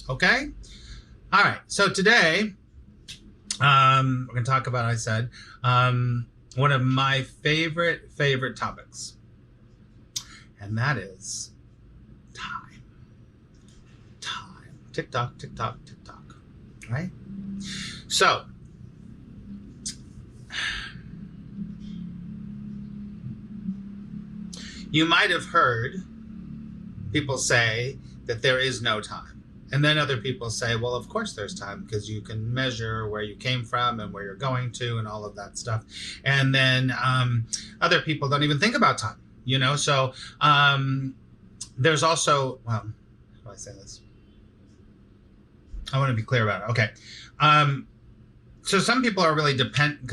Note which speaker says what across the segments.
Speaker 1: Okay? All right. So today, we're going to talk about, I said, one of my favorite topics. And that is time. Time. Tick tock, tick tock, tick tock. Right? So, you might have heard people say that there is no time. And then other people say, well, of course there's time, because you can measure where you came from and where you're going to and all of that stuff. And then other people don't even think about time, you know? So there's also, well, how do I say this? I want to be clear about it. Okay. So some people are really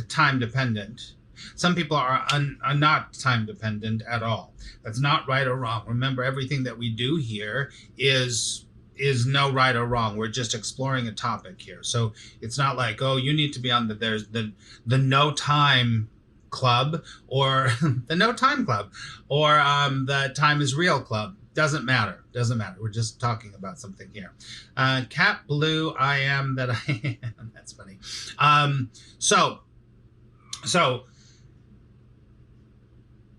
Speaker 1: time dependent. Some people are not time dependent at all. That's not right or wrong. Remember, everything that we do here is no right or wrong. We're just exploring a topic here. So it's not like, oh, you need to be on there's the no time club or the no time club or the time is real club. Doesn't matter. We're just talking about something here. Cat Blue, I am that I am. That's funny. So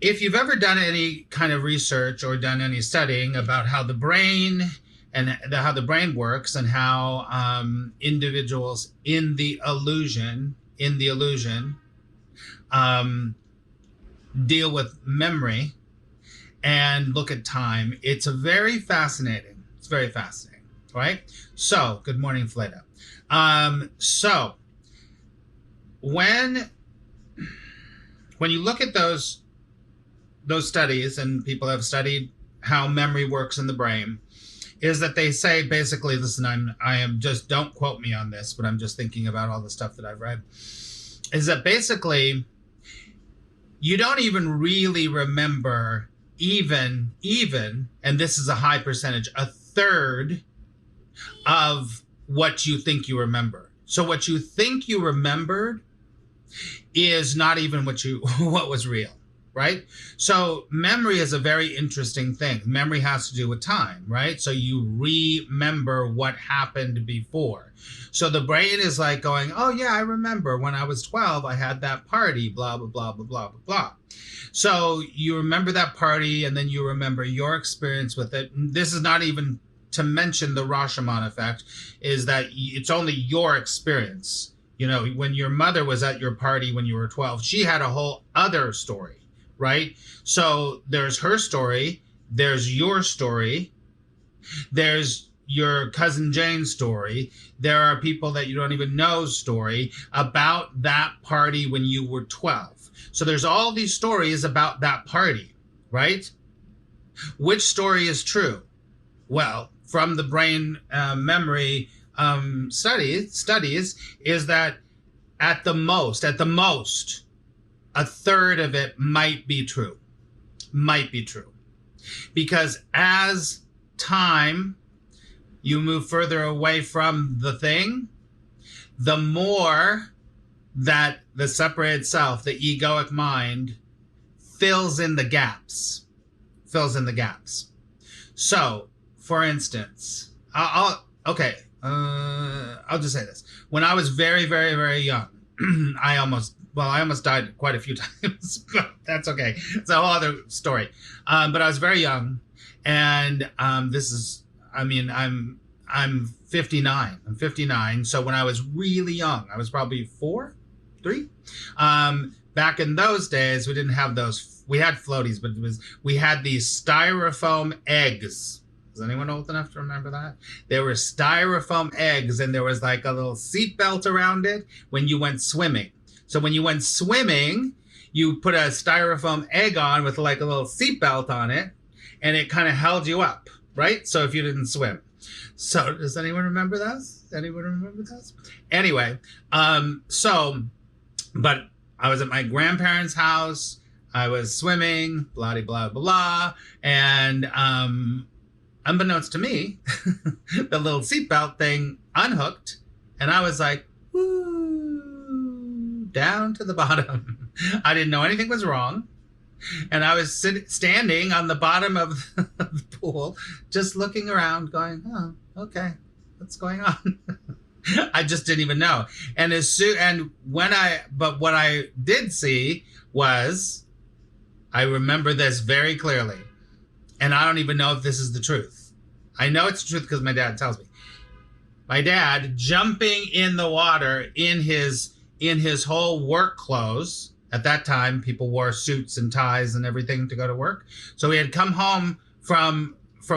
Speaker 1: if you've ever done any kind of research or done any studying about how the brain and how the brain works and how individuals in the illusion deal with memory and look at time, it's very fascinating. It's very fascinating, right? So, good morning, Fleda. So, when you look at those studies, and people have studied how memory works in the brain, is that they say basically, listen, I am just, don't quote me on this, but I'm just thinking about all the stuff that I've read, is that basically you don't even really remember even, and this is a high percentage, a third of what you think you remember. So what you think you remembered is not even what was real. Right? So memory is a very interesting thing. Memory has to do with time, right? So you remember what happened before. So the brain is like going, oh yeah, I remember when I was 12, I had that party, blah, blah, blah, blah, blah, blah, blah. So you remember that party, and then you remember your experience with it. This is not even to mention the Rashomon effect, is that it's only your experience. You know, when your mother was at your party when you were 12, she had a whole other story. Right? So there's her story, there's your story, there's your cousin Jane's story, there are people that you don't even know's story about that party when you were 12. So there's all these stories about that party, right? Which story is true? Well, from the brain memory studies is that at the most, a third of it might be true. Because as time, you move further away from the thing, the more that the separated self, the egoic mind, fills in the gaps. So, for instance, I'll just say this. When I was very, very, very young, I almost died quite a few times, but that's okay. It's a whole other story. But I was very young, and I'm 59. I'm 59. So when I was really young, I was probably 3. Back in those days, we didn't have those. We had floaties, but we had these styrofoam eggs. Is anyone old enough to remember that? There were styrofoam eggs, and there was like a little seat belt around it when you went swimming. So when you went swimming, you put a styrofoam egg on with like a little seatbelt on it, and it kind of held you up, right? So if you didn't swim. So does anyone remember those? Anyway, but I was at my grandparents' house. I was swimming, blah, blah, blah, blah. And unbeknownst to me, the little seatbelt thing unhooked. And I was like, woo, down to the bottom. I didn't know anything was wrong. And I was standing on the bottom of the pool, just looking around going, oh, okay. what's going on? I just didn't even know. And but what I did see was, I remember this very clearly, and I don't even know if this is the truth. I know it's the truth because my dad tells me. My dad jumping in the water in his whole work clothes. At that time, people wore suits and ties and everything to go to work. So he had come home from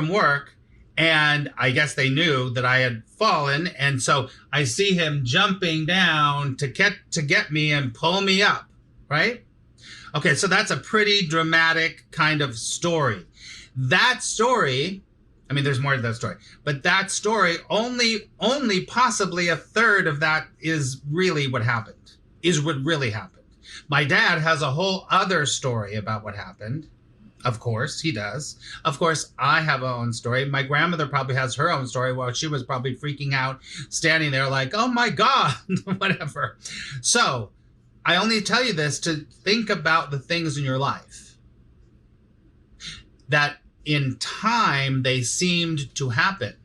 Speaker 1: work, and I guess they knew that I had fallen, and so I see him jumping down to get me and pull me up, right? Okay, so that's a pretty dramatic kind of story. That story, I mean, there's more to that story, but that story, only possibly a third of that is really what happened, is what really happened. My dad has a whole other story about what happened. Of course, he does. Of course, I have my own story. My grandmother probably has her own story while she was probably freaking out, standing there like, oh my God, whatever. So I only tell you this to think about the things in your life that in time they seemed to happen,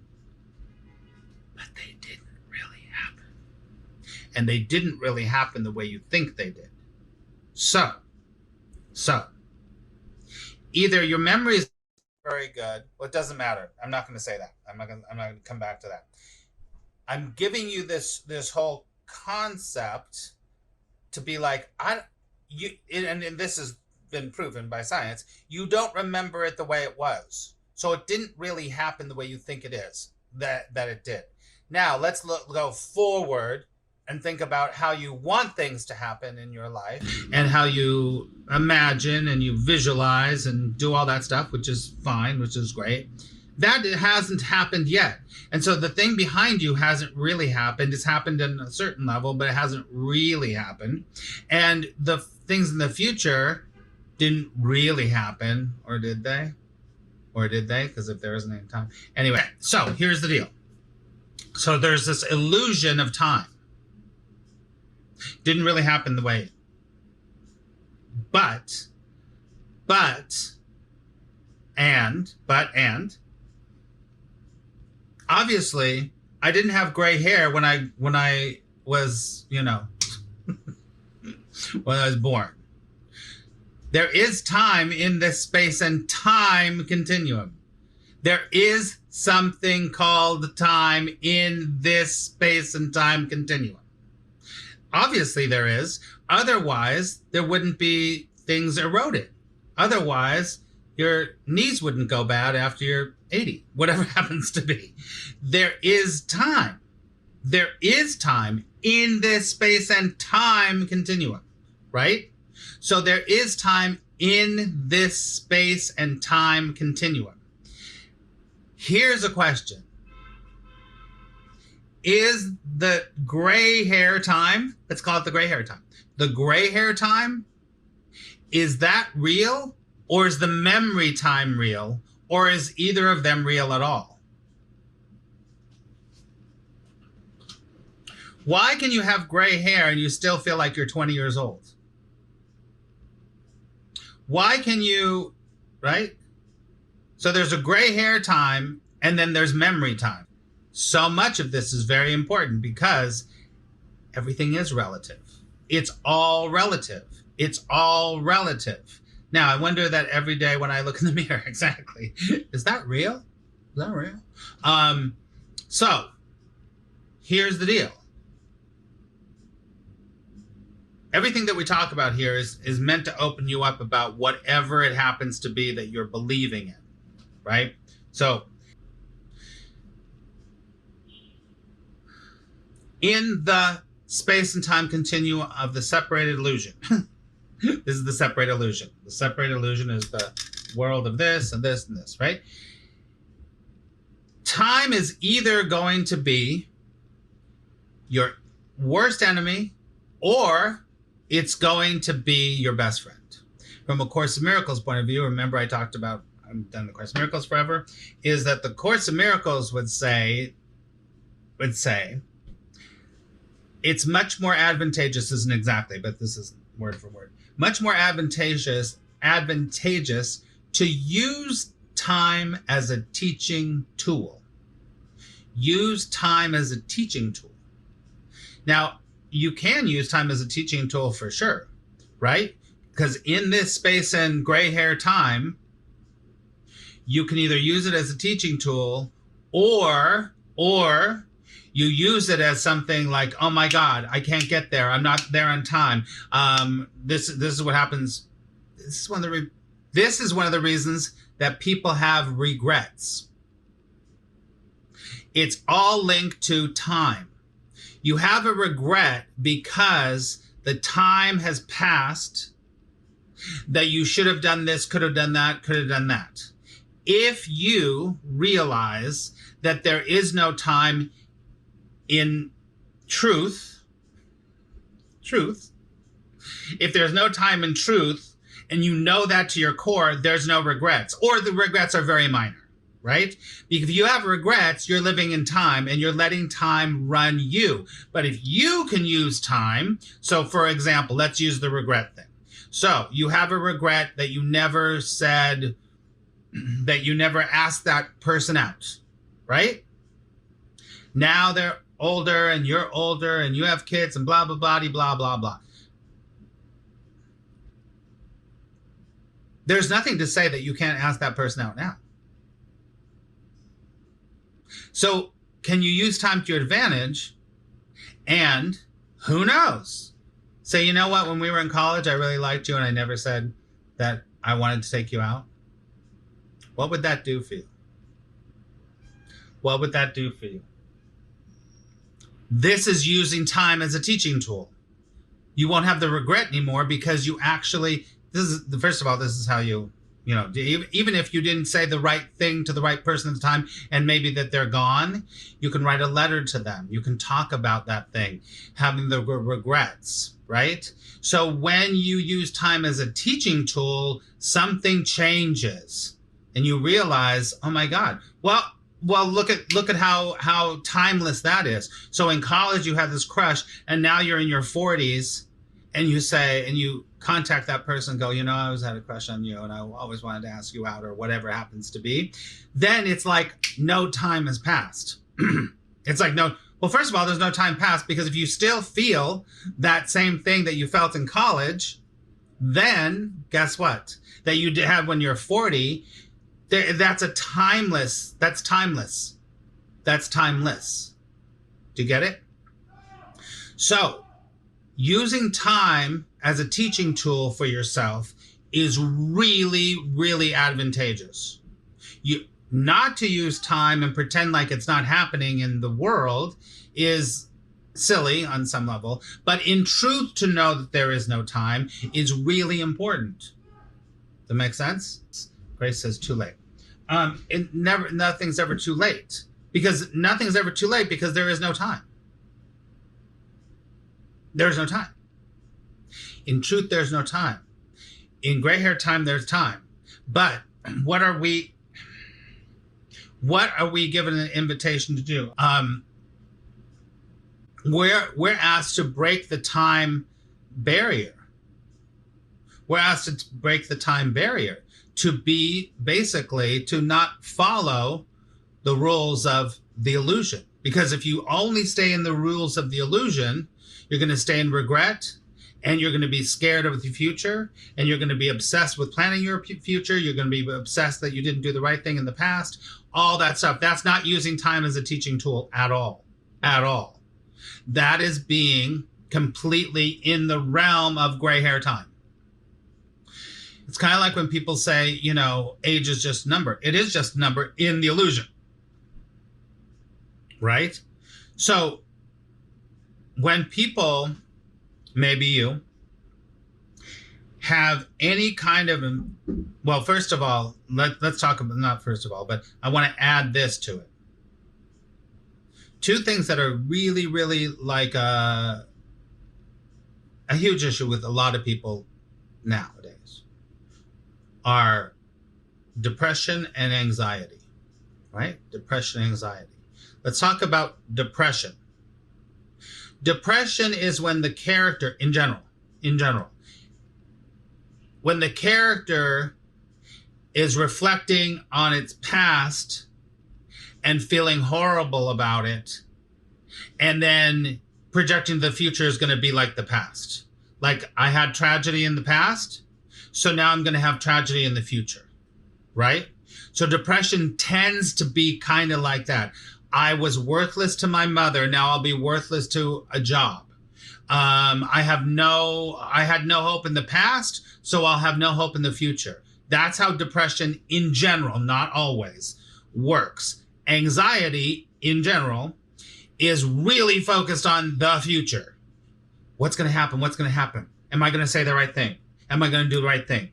Speaker 1: but they didn't really happen. And they didn't really happen the way you think they did. So either your memory is very good, well, it doesn't matter. I'm not going to say that. I'm not going to come back to that. I'm giving you this whole concept to be like, and this has been proven by science, you don't remember it the way it was. So it didn't really happen the way you think it is, that it did. Now let's go forward and think about how you want things to happen in your life and how you imagine and you visualize and do all that stuff, which is fine, which is great. That hasn't happened yet. And so the thing behind you hasn't really happened. It's happened in a certain level, but it hasn't really happened. And the things in the future didn't really happen, or did they? Or did they? Because if there isn't any time. Anyway, so here's the deal. So there's this illusion of time. Didn't really happen the way. But, obviously, I didn't have gray hair when I was, when I was born. There is time in this space and time continuum. There is something called time in this space and time continuum. Obviously there is. Otherwise, there wouldn't be things eroded. Otherwise, your knees wouldn't go bad after you're 80, whatever happens to be. There is time. There is time in this space and time continuum, right? So there is time in this space and time continuum. Here's a question. Is the gray hair time, let's call it the gray hair time, the gray hair time, is that real? Or is the memory time real? Or is either of them real at all? Why can you have gray hair and you still feel like you're 20 years old? Why can you, right? So there's a gray hair time and then there's memory time. So much of this is very important because everything is relative. It's all relative. It's all relative. Now, I wonder that every day when I look in the mirror, exactly, is that real? Is that real? So here's the deal. Everything that we talk about here is meant to open you up about whatever it happens to be that you're believing in, right? So in the space and time continuum of the separated illusion, this is the separate illusion. The separate illusion is the world of this and this and this, right? Time is either going to be your worst enemy or it's going to be your best friend. From A Course in Miracles point of view, remember I talked about, I've done the Course in Miracles forever, is that the Course in Miracles would say, it's much more advantageous, isn't exactly, but this is word for word, much more advantageous to use time as a teaching tool. use time as a teaching tool. Now, you can use time as a teaching tool for sure, right? Because in this space and gray hair time, you can either use it as a teaching tool or you use it as something like, oh my God, I can't get there. I'm not there on time. This is what happens. This is one of the reasons that people have regrets. It's all linked to time. You have a regret because the time has passed that you should have done this, could have done that, could have done that. If you realize that there is no time in truth, if there's no time in truth, and you know that to your core, there's no regrets, or the regrets are very minor, right? Because if you have regrets, you're living in time and you're letting time run you. But if you can use time, so for example, let's use the regret thing. So you have a regret that you never said, that you never asked that person out, right? Now they're older and you're older and you have kids and blah, blah, blah, blah, blah, blah. There's nothing to say that you can't ask that person out now. So can you use time to your advantage? And who knows? Say, you know what? When we were in college, I really liked you and I never said that I wanted to take you out. What would that do for you? What would that do for you? This is using time as a teaching tool. You won't have the regret anymore because you actually, first of all, this is how you even if you didn't say the right thing to the right person at the time and maybe that they're gone, you can write a letter to them. You can talk about that thing, having the regrets, right? So when you use time as a teaching tool, something changes and you realize, oh my God, well, look at how timeless that is. So in college, you had this crush and now you're in your 40s and you contact that person and go, I always had a crush on you and I always wanted to ask you out or whatever happens to be. Then it's like no time has passed. It's like well, first of all, there's no time passed because if you still feel that same thing that you felt in college, then guess what? That you had when you're 40, that's timeless. Do you get it? So using time as a teaching tool for yourself is really, really advantageous. Not to use time and pretend like it's not happening in the world is silly on some level, but in truth, to know that there is no time is really important. Does that make sense? Grace says too late. Nothing's ever too late because there is no time. There's no time. In truth, there's no time. In gray hair time, there's time. But what are we given an invitation to do? We're asked to break the time barrier. We're asked to break the time barrier, to be basically to not follow the rules of the illusion. Because if you only stay in the rules of the illusion, you're going to stay in regret, and you're going to be scared of the future, and you're going to be obsessed with planning your future. You're going to be obsessed that you didn't do the right thing in the past, all that stuff. That's not using time as a teaching tool at all, at all. That is being completely in the realm of gray hair time. It's kind of like when people say, age is just a number. It is just a number in the illusion, right? So when people, maybe you, have any kind of, well, first of all, let's talk about, not first of all, but I want to add this to it. Two things that are really, really like a huge issue with a lot of people nowadays are depression and anxiety, right? Depression and anxiety. Let's talk about depression. Depression is when the character, in general, when the character is reflecting on its past and feeling horrible about it, and then projecting the future is going to be like the past. Like, I had tragedy in the past, so now I'm going to have tragedy in the future, right? So depression tends to be kind of like that. I was worthless to my mother, now I'll be worthless to a job. I had no hope in the past, so I'll have no hope in the future. That's how depression in general, not always, works. Anxiety in general is really focused on the future. What's going to happen? What's going to happen? Am I going to say the right thing? Am I going to do the right thing?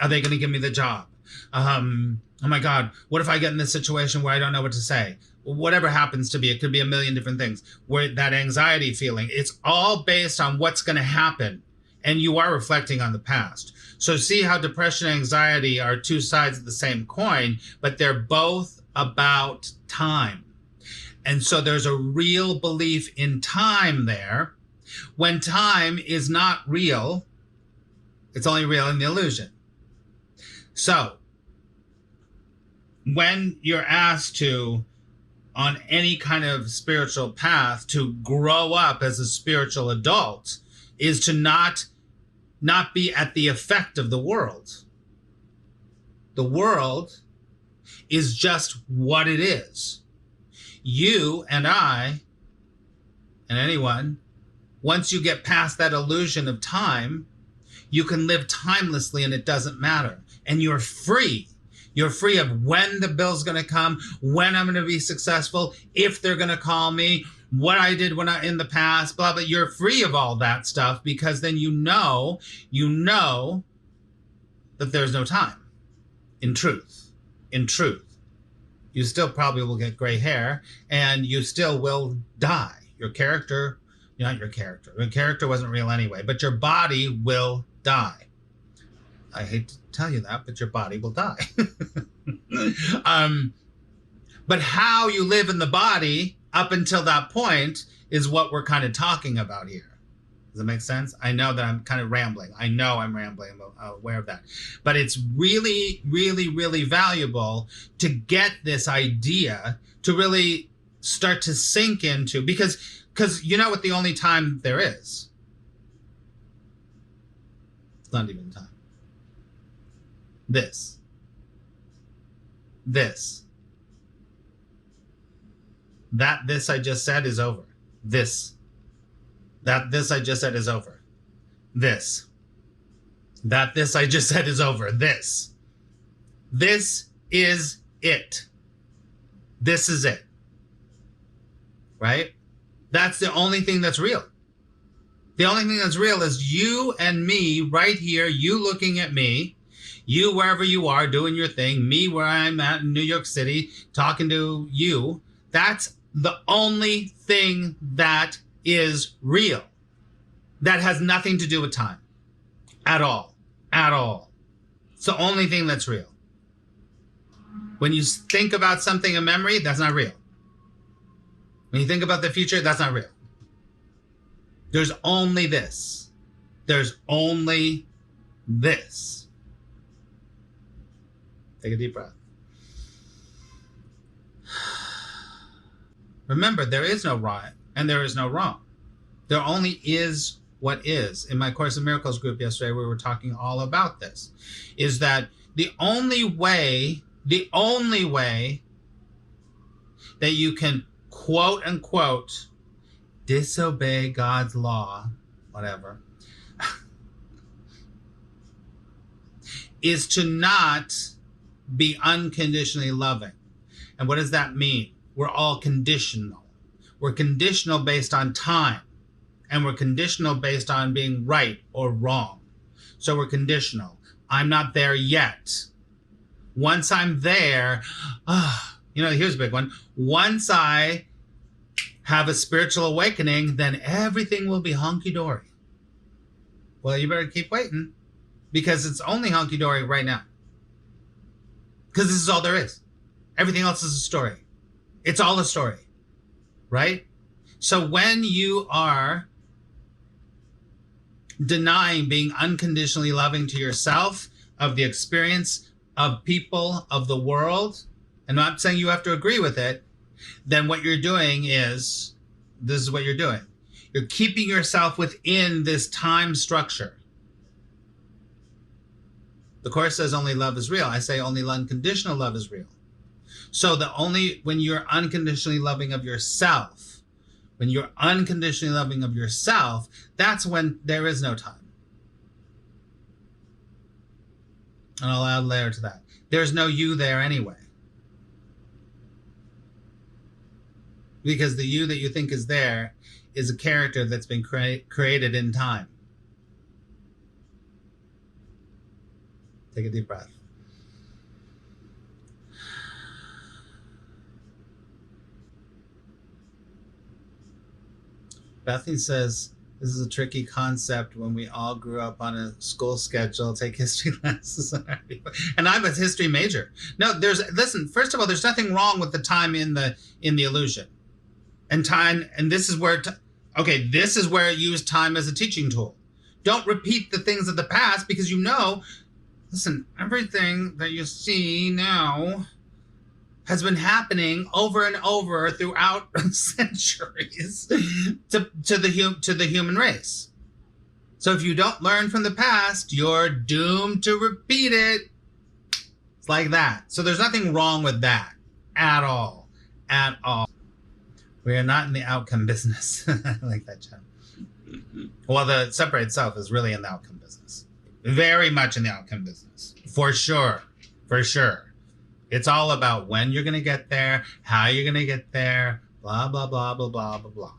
Speaker 1: Are they going to give me the job? Oh my God, what if I get in this situation where I don't know what to say? Whatever happens to be, it could be a million different things. Where that anxiety feeling, it's all based on what's going to happen. And you are reflecting on the past. So see how depression and anxiety are two sides of the same coin, but they're both about time. And so there's a real belief in time there. When time is not real, it's only real in the illusion. So when you're asked to, on any kind of spiritual path, to grow up as a spiritual adult, is to not be at the effect of the world. The world is just what it is. You and I, and anyone, once you get past that illusion of time, you can live timelessly and it doesn't matter. And you're free. You're free of when the bill's going to come, when I'm going to be successful, if they're going to call me, what I did when in the past, blah, blah. You're free of all that stuff, because then you know that there's no time. In truth. You still probably will get gray hair, and you still will die. Your character wasn't real anyway, but your body will die. I hate to tell you that, but your body will die. But how you live in the body up until that point is what we're kind of talking about here. Does that make sense? I know that I'm kind of rambling. I know I'm rambling. I'm aware of that. But it's really, really, really valuable to get this idea to really start to sink into, because you know what the only time there is? It's not even time. This. That this I just said is over. This. That this I just said is over. This. That this I just said is over. This. This is it. This is it. Right? That's the only thing that's real. The only thing that's real is you and me right here, you looking at me, you wherever you are doing your thing, me where I'm at in New York City talking to you. That's the only thing that is real. That has nothing to do with time. At all. At all. It's the only thing that's real. When you think about something in memory, that's not real. When you think about the future, that's not real. There's only this. There's only this. Take a deep breath. Remember, there is no right and there is no wrong. There only is what is. In my Course in Miracles group yesterday, we were talking all about this. Is that the only way that you can quote unquote disobey God's law, whatever, is to not be unconditionally loving. And what does that mean? We're all conditional. We're conditional based on time. And we're conditional based on being right or wrong. So we're conditional. I'm not there yet. Once I'm there, here's a big one. Once I have a spiritual awakening, then everything will be hunky-dory. Well, you better keep waiting, because it's only hunky-dory right now. Because this is all there is. Everything else is a story. It's all a story, right? So when you are denying being unconditionally loving to yourself, of the experience, of people, of the world, and I'm not saying you have to agree with it, then what you're doing is, this is what you're doing. You're keeping yourself within this time structure. The Course says only love is real. I say only unconditional love is real. So when you're unconditionally loving of yourself, when you're unconditionally loving of yourself, that's when there is no time. And I'll add a layer to that. There's no you there anyway. Because the you that you think is there is a character that's been created in time. Take a deep breath. Bethany says, this is a tricky concept when we all grew up on a school schedule, take history classes. And I'm a history major. No, listen, first of all, there's nothing wrong with the time in the illusion. And time, and this is where, this is where you use time as a teaching tool. Don't repeat the things of the past because listen, everything that you see now has been happening over and over throughout centuries to the human race. So if you don't learn from the past, you're doomed to repeat it. It's like that. So there's nothing wrong with that at all. At all. We are not in the outcome business. I like that, Jen. Well, the separate self is really in the outcome business. Very much in the outcome business. For sure. For sure. It's all about when you're going to get there, how you're going to get there, blah, blah, blah, blah, blah, blah, blah.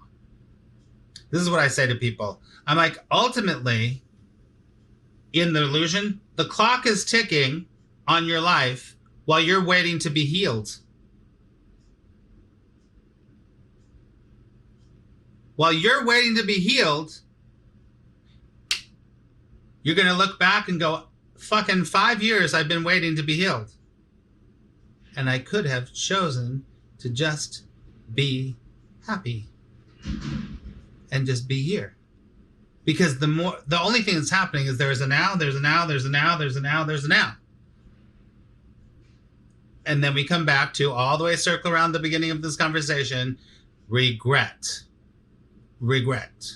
Speaker 1: This is what I say to people. I'm like, ultimately, in the illusion, the clock is ticking on your life while you're waiting to be healed. While you're waiting to be healed, you're going to look back and go, fucking 5 years I've been waiting to be healed. And I could have chosen to just be happy and just be here. Because the only thing that's happening is there's a now, there's a now, there's a now, there's a now, there's a now. And then we come back to all the way circle around the beginning of this conversation, regret. Regret.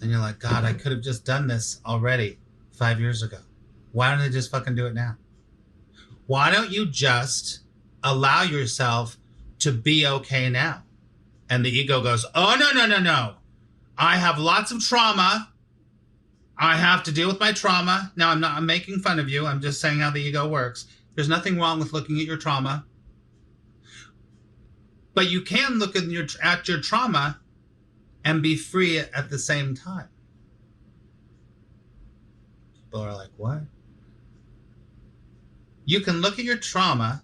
Speaker 1: And you're like, God, I could have just done this already 5 years ago. Why don't I just fucking do it now? Why don't you just allow yourself to be okay now? And the ego goes, oh, no. I have lots of trauma. I have to deal with my trauma. Now, I'm making fun of you. I'm just saying how the ego works. There's nothing wrong with looking at your trauma. But you can look at your trauma and be free at the same time. People are like, what? You can look at your trauma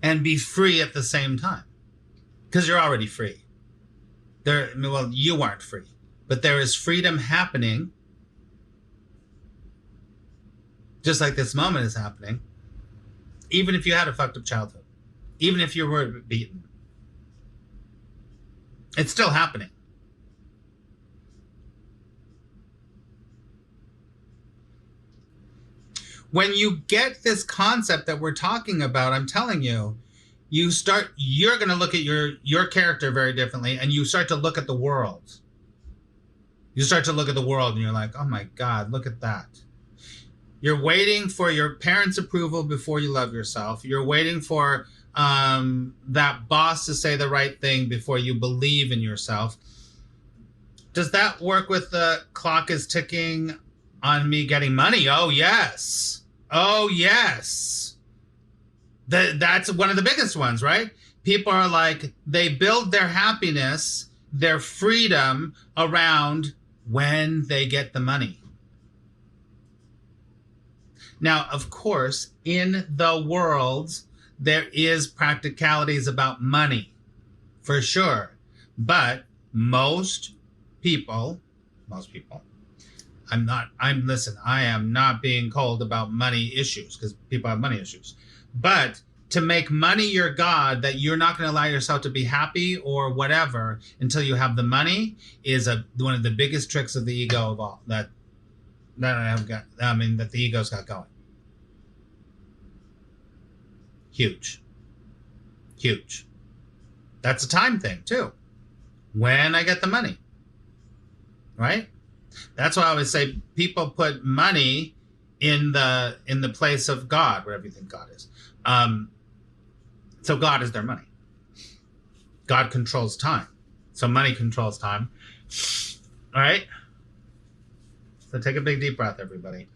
Speaker 1: and be free at the same time. Because you're already free. Well, you aren't free. But there is freedom happening. Just like this moment is happening. Even if you had a fucked up childhood. Even if you were beaten. It's still happening. When you get this concept that we're talking about, I'm telling you, you're going to look at your character very differently, and you start to look at the world. You start to look at the world, and you're like, oh my God, look at that. You're waiting for your parents' approval before you love yourself. You're waiting for that boss to say the right thing before you believe in yourself. Does that work with the clock is ticking on me getting money? Oh, yes. Oh, yes. That's one of the biggest ones, right? People are like, they build their happiness, their freedom around when they get the money. Now, of course, in the world, there is practicalities about money, for sure. But most people, I am not being cold about money issues because people have money issues. But to make money your God, that you're not going to allow yourself to be happy or whatever until you have the money is one of the biggest tricks of the ego of all that the ego's got going. Huge. That's a time thing too. When I get the money, right? That's why I always say people put money in the place of God, wherever you think God is. So God is their money. God controls time. So money controls time. All right? So take a big deep breath, everybody.